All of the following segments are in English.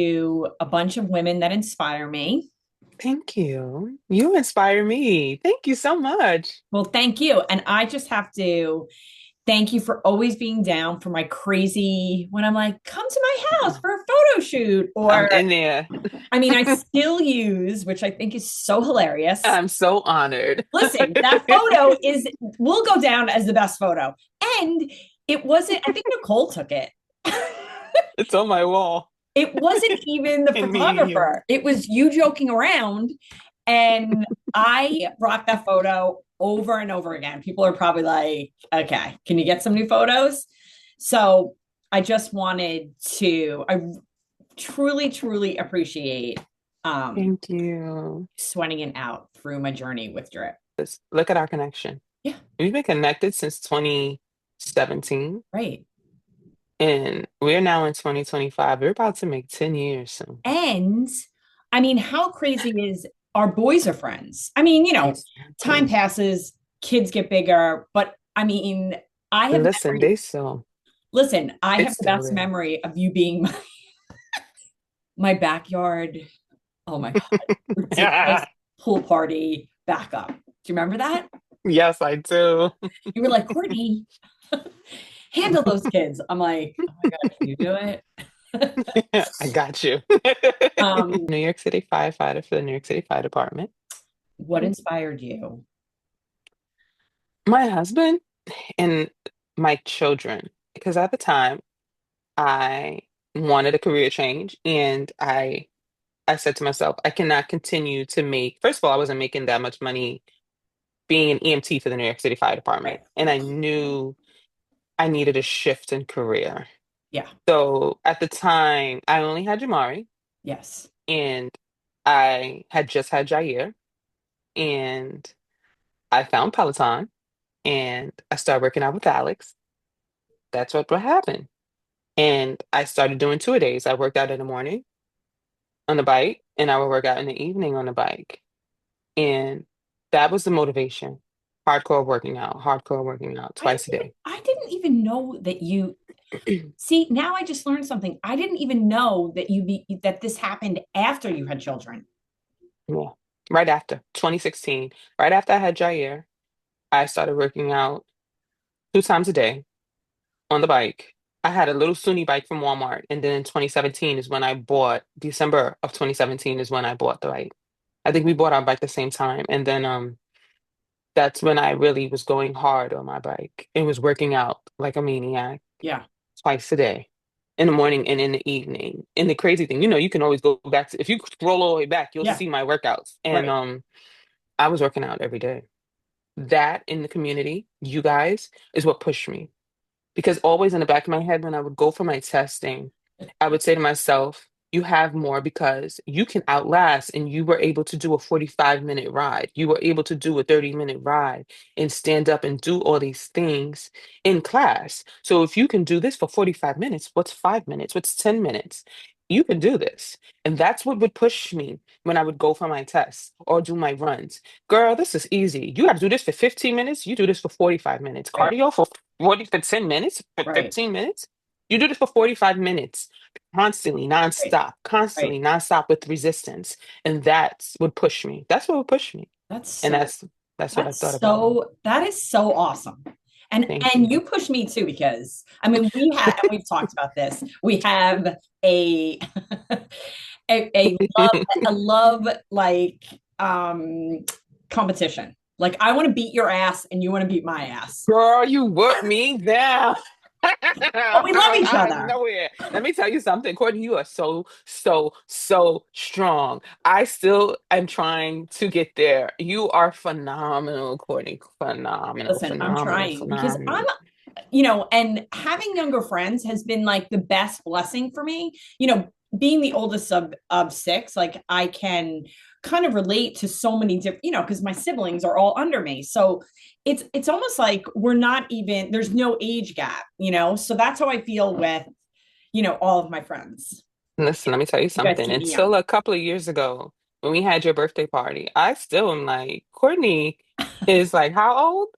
To a bunch of women that inspire me. Thank you. You inspire me. Thank you so much. Well, thank you. And I just have to thank you for always being down for my crazy when I'm like, come to my house for a photo shoot. I'm Or, in there. I mean, I still use, which I think is so hilarious. I'm so honored. Listen, that photo will go down as the best photo. And it wasn't, I think Nicole took it. It's on my wall It wasn't even the in me and you. photographer. It was you joking around. And I brought that photo over and over again. People are probably like, okay, can you get some new photos? So I just wanted to, I truly, truly appreciate Thank you. sweating it out through my journey with drip. Look at our connection. Yeah, We've been connected since 2017, right. and we're now in 2025. We're about to make 10 years soon. And I mean, how crazy is our boys are friends? I mean, time Exactly. passes, kids get bigger, but I mean, I have Listen, memories. Listen, I have it's the still best there. memory of you being my backyard. Oh my God, ridiculous pool party backup. Do you remember that? Yes, I do. You were like, Courtney, handle those kids. I'm like, oh my God, can you do it? I got you. um, New York City firefighter for the New York City Fire Department. what inspired you? My husband and my children, because at the time I wanted a career change and I said to myself, I cannot continue to make, first of all, I wasn't making that much money being an EMT for the New York City Fire Department. Right. And I knew I needed a shift in career. Yeah. So at the time, I only had Jamari Yes. and I had just had Jair and I found Peloton and I started working out with Alex. That's what happened. And I started doing 2-a-days. I worked out in the morning on the bike, and I would work out in the evening on the bike. And that was the motivation. Hardcore working out twice a day. I didn't even know that you see. Now I just learned something. I didn't even know that that this happened after you had children. Yeah. Right after 2016, right after I had Jair, I started working out 2 times a day on the bike. I had a little Sunni bike from Walmart, and then in 2017 is when I bought, December of 2017 is when I bought the bike. I think we bought our bike the same time. And then that's when I really was going hard on my bike and was working out like a maniac Yeah. twice a day in the morning and in the evening. And the crazy thing, you can always go back to, if you scroll all the way back, you'll Yeah. see my workouts. And Right. I was working out every day. That in the community, you guys, is what pushed me. Because always in the back of my head, when I would go for my testing, I would say to myself, you have more because you can outlast, and you were able to do a 45-minute ride. You were able to do a 30-minute ride and stand up and do all these things in class. So if you can do this for 45 minutes, what's 5 minutes? What's 10 minutes? You can do this. And that's what would push me when I would go for my tests or do my runs. Girl, this is easy. You got to do this for 15 minutes. You do this for 45 minutes. Right. Cardio for 40 for 10 minutes, for Right. 15 minutes. You do this for 45 minutes, Right. Right. constantly, nonstop with resistance. And that's what pushed me. That's what would push me. That's And so that's what I thought about. that is so awesome. Thank And you you. push me too because I mean we've talked about this. We have a a love like competition. Like I want to beat your ass and you want to beat my ass. Girl, you whooped me down. But we love each Out of other. nowhere. Let me tell you something, Courtney. You are so, so, so strong. I still am trying to get there. You are phenomenal, Courtney. Phenomenal, Listen, I'm phenomenal, trying because I'm phenomenal. and having younger friends has been like the best blessing for me. Being the oldest of six, like I can kind of relate to so many different, because my siblings are all under me. So it's almost like we're not even there's no age gap. So that's how I feel with, all of my friends. Listen, let me tell you You guys something. keep me young. Until a couple of years ago, when we had your birthday party, I still am like, Courtney is like, how old?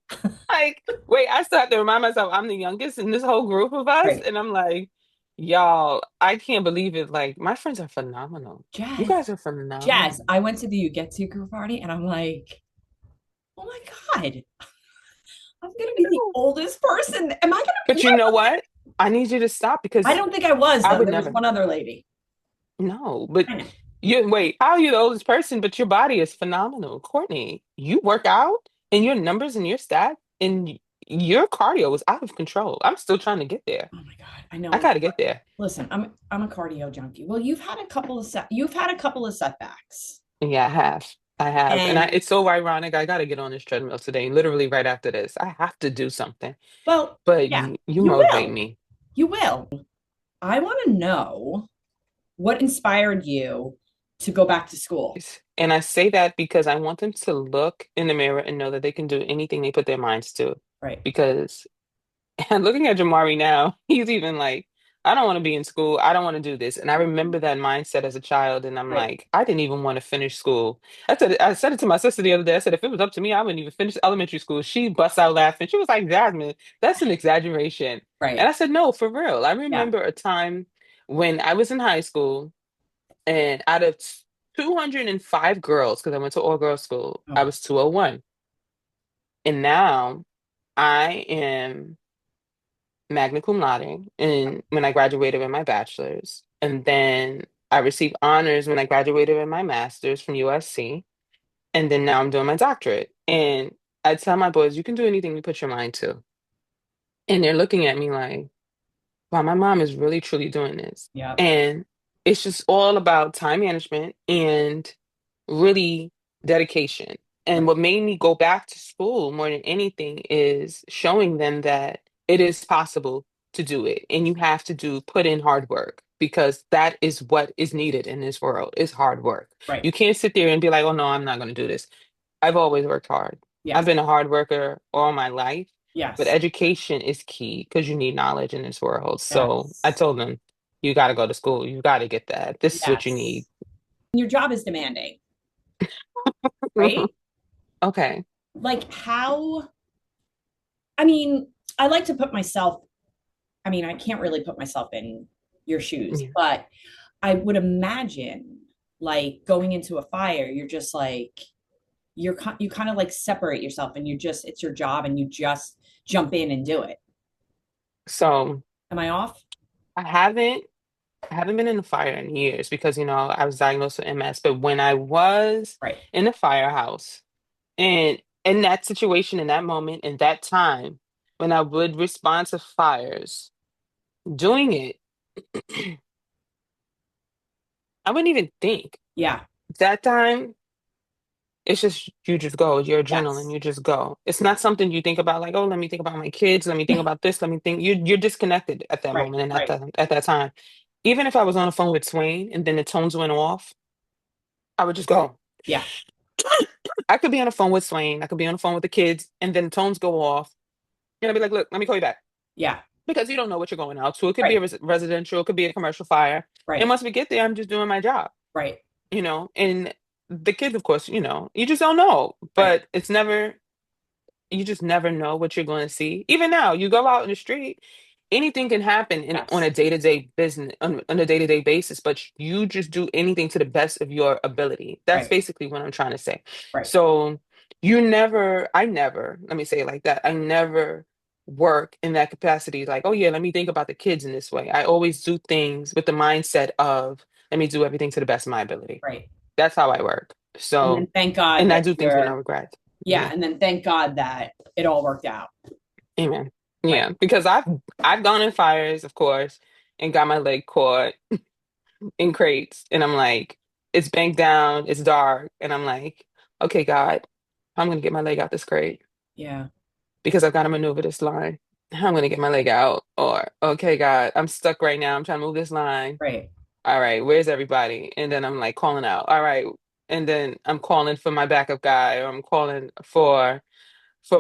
Like, wait, I still have to remind myself I'm the youngest in this whole group of us. Right. And I'm like, Y'all, I can't believe it. Like, my friends are phenomenal. You Jazz, guys are Jazz, phenomenal. I went to the You Get Secret party and I'm like, oh my God, I'm gonna be the oldest person. Am I gonna be? But you know what? I need you to stop I because don't think I was I though. would There was never. one other lady. No, but I know. you wait, how are you the oldest person? But your body is phenomenal. Courtney, you work out and your numbers and your stats and your cardio is out of control. I'm still trying to get there. Oh my God, I know I it's gotta hard. get there. Listen, I'm a cardio junkie. Well, you've had a couple of setbacks. Yeah, I have. I have. And And it's so ironic. I gotta get on this treadmill today, literally right after this. I have to do something. well, But yeah, you you motivate will. me. You will. I want to know what inspired you to go back to school. And I say that because I want them to look in the mirror and know that they can do anything they put their minds to. Right. Because and looking at Jamari now, he's even like, I don't want to be in school. I don't want to do this. And I remember that mindset as a child. And I'm Right. like, I didn't even want to finish school. I said it to my sister the other day. I said, if it was up to me, I wouldn't even finish elementary school. She busts out laughing. She was like, Jasmine, that's an exaggeration. And Right. I said, no, for real. I Yeah. remember a time when I was in high school and out of 205 girls, because I went to all girls school, I Oh, was 201. And now I am magna cum laude and when I graduated with my bachelor's. And then I received honors when I graduated with my master's from USC. And then now I'm doing my doctorate. And I tell my boys, you can do anything you put your mind to. And they're looking at me like, wow, my mom is really truly doing this. yeah. And it's just all about time management and really dedication. And Right. what made me go back to school more than anything is showing them that it is possible to do it. And you have to put in hard work because that is what is needed in this world is hard work. Right. You can't sit there and be like, oh no, I'm not going to do this. I've always worked hard. I've Yes. been a hard worker all my life, but Yes. education is key because you need knowledge in this world. So I Yes. told them, you got to go to school. You got to get that. This is what you need. Yes. Your job is demanding, right? Okay. Like how, I mean, I like to put myself, I mean, I can't really put myself in your shoes, Yeah. but I would imagine like going into a fire, you're just like, you kind of like separate yourself and you just, it's your job and you just jump in and do it. So Am I off? I haven't I haven't been in the fire in years because I was diagnosed with MS. But when I was Right. in the firehouse and in that situation, in that moment, in that time, when I would respond to fires, doing it, I wouldn't even think. Yeah. That time, it's just you just go, your adrenaline, Yes. you just go. It's Yeah. not something you think about like, oh, let me think about my kids, let me think about this, let me think. You're disconnected at that Right. moment and Right. at that time. Even if I was on the phone with Swain and then the tones went off, I would just go. Yeah. I could be on the phone with Swain, I could be on the phone with the kids, and then the tones go off. And I'd be like, look, let me call you back. Yeah. Because you don't know what you're going out to. It could be Right. a residential, it could be a commercial fire. And Right. once we get there, I'm just doing my job. Right. And the kids, of course, you just don't know. Right. But you just never know what you're going to see. Even now, you go out in the street, anything can happen on Yes. a day-to-day business, on a day-to-day basis, but you just do anything to the best of your ability. That's Right. basically what I'm trying to say. Right. So I never, let me say it like that, I never work in that capacity, like, oh yeah, let me think about the kids in this way. I always do things with the mindset of, let me do everything to the best of my ability. Right. That's how I work. And then So, thank God and I that do things with no you're, regret. yeah. And then thank God that it all worked out. Amen. Right. Yeah, because I've gone in fires, of course, and got my leg caught in crates, and I'm like, it's banked down, it's dark, and I'm like, okay, God, I'm gonna get my leg out this crate Yeah. because I've got to maneuver this line. I'm gonna get my leg out, or okay, God, I'm stuck right now. I'm trying to move this line. Right. All right, where's everybody? And then I'm like calling out. All right, and then I'm calling for my backup guy, or I'm calling for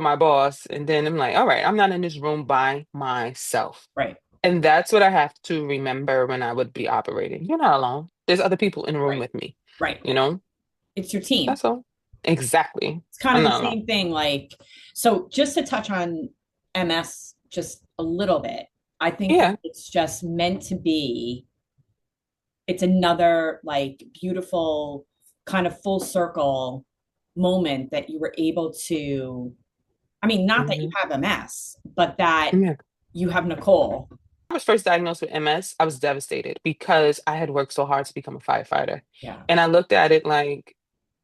my boss. And then I'm like, all right, I'm not in this room by myself. Right. And that's what I have to remember when I would be operating. You're not alone. There's other people in the room Right. with me, Right. you know? It's your team. That's all. Exactly. It's kind I'm of the not alone. same thing. Like, so just to touch on MS just a little bit. I think that Yeah. it's just meant to be. It's another like beautiful kind of full circle moment that you were able to, I mean, not that you Hmm. have MS, but that Yeah. you have Nicole. I was first diagnosed with MS, I was devastated because I had worked so hard to become a firefighter. Yeah. And I looked at it like,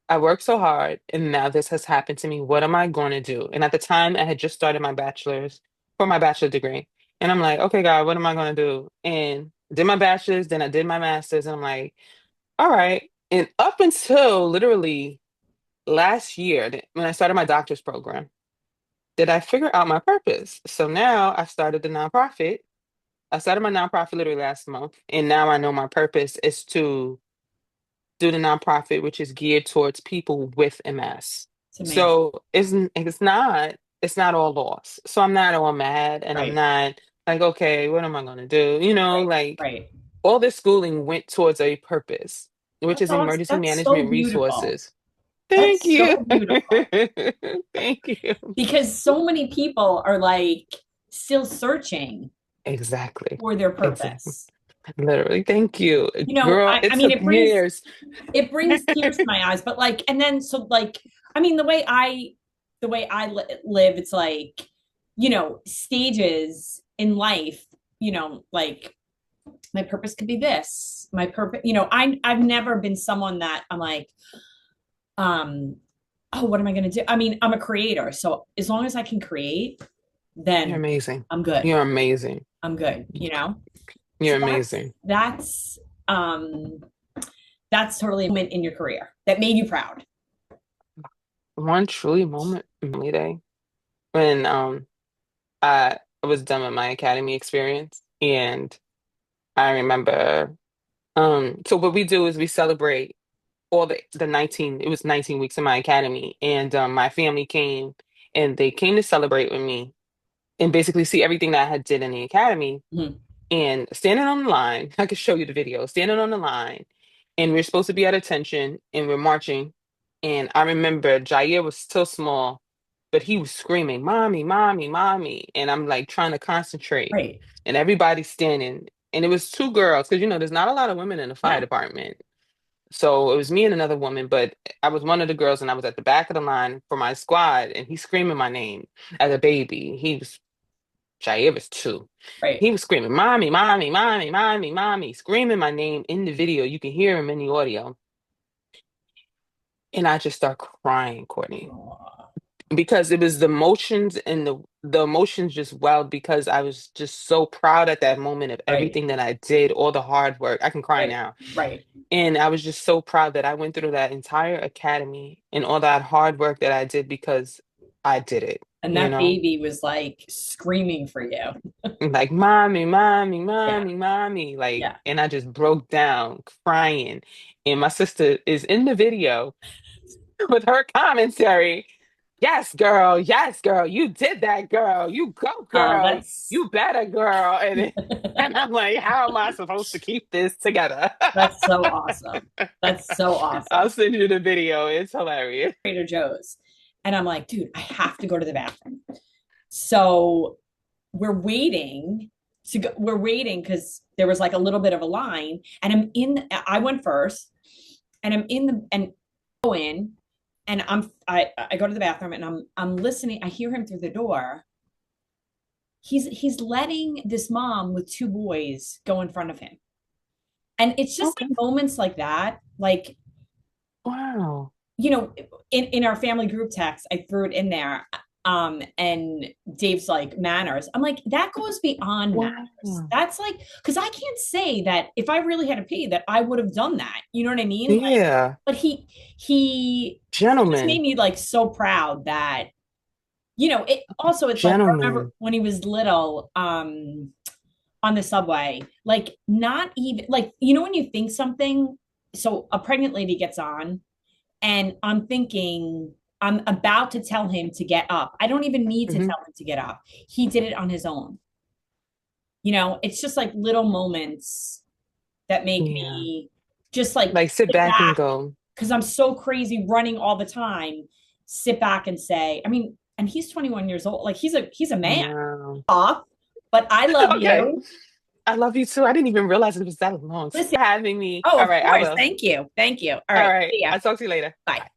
I worked so hard and now this has happened to me. What am I going to do? And at the time, I had just started my bachelor's for my bachelor degree. And I'm like, okay, God, what am I going to do? And did my bachelor's, then I did my master's, and I'm like, all right. And up until literally last year, when I started my doctor's program, did I figure out my purpose? So now I started the nonprofit. I started my nonprofit literally last month, and now I know my purpose is to do the nonprofit, which is geared towards people with MS. It's amazing. So it's not all loss. So I'm not all mad, and I'm Right. not like, okay, what am I gonna do? Right. Like Right. all this schooling went towards a purpose, which That's is awesome. emergency That's so management beautiful. resources. Thank That's you. so beautiful Thank you. because so many people are like still searching Exactly. for their Exactly. purpose. Literally. Thank you. Girl, I it mean, took years. it brings tears to my eyes, but like, and then so like, I mean, the way live, it's like, stages in life, like my purpose could be this, my purpose, I've never been someone that I'm like, um, oh, what am I going to do? I mean, I'm a creator. So as long as I can create, You're then amazing. I'm good. You're amazing. I'm good, You're So amazing. um that's totally a moment in your career that made you proud. One truly moment in my day when I was done with my academy experience, and I remember so what we do is we celebrate all the 19, it was 19 weeks in my academy, and my family came and they came to celebrate with me and basically see everything that I had did in the academy. Mhm. And standing on the line, I could show you the video, standing on the line, and we're supposed to be at attention and we're marching. And I remember Jair was still small, but he was screaming, Mommy, Mommy, Mommy. And I'm like trying to concentrate. Right. And everybody's standing. And it was two girls, because there's not a lot of women in the fire No. department. So it was me and another woman, but I was one of the girls and I was at the back of the line for my squad, and he's screaming my name as a baby. Jair was two. Right. He was screaming, Mommy, Mommy, Mommy, Mommy, Mommy, screaming my name in the video. You can hear him in the audio. And I just start crying, Courtney, Aw. because it was the emotions, and the emotions just welled because I was just so proud at that moment of Right. everything that I did, all the hard work. I can cry Right. now. Right. And I was just so proud that I went through that entire academy and all that hard work that I did because I did it, And you that know? baby was like screaming for you. Like, Mommy, Mommy, Yeah. Mommy, Mommy. Like, Yeah. and I just broke down crying. And my sister is in the video with her commentary. Yes, girl, you did that, girl. You go, girl. That's You better, girl. And I'm like, how am I supposed to keep this together? that's so awesome. That's so I'll awesome. send you the video. It's hilarious. Trader Joe's. And I'm like, dude, I have to go to the bathroom. So we're waiting because there was like a little bit of a line. And I went first and I'm in the, and go in and I go to the bathroom and I'm listening. I hear him through the door. He's letting this mom with two boys go in front of him. And it's just Okay. like moments like that, like, Wow. you know, in our family group text, I threw it in there. And Dave's like manners. I'm like, that goes beyond manners. Wow. That's like, because I can't say that if I really had to pay that I would have done that. You know what I mean? Like, Yeah. but he just made Gentlemen. me like so proud that, it also it's like I remember Gentlemen. when he was little, on the subway, like not even like, when you think something, so a pregnant lady gets on and I'm thinking, I'm about to tell him to get up. I don't even need to Hmm. tell him to get up. He did it on his own. It's just like little moments that make Yeah. me just like Like sit sit back and back go, because I'm so crazy running all the time. Sit back and say, I mean, and he's 21 years old. Like he's a man. wow. Off. But I love Okay. you. I love you too. I didn't even realize it was that long. Listen. For having me. Oh, All of right, I course. will. Thank you. Thank you. All All right. right. See ya. I'll talk to you later. Bye. Bye.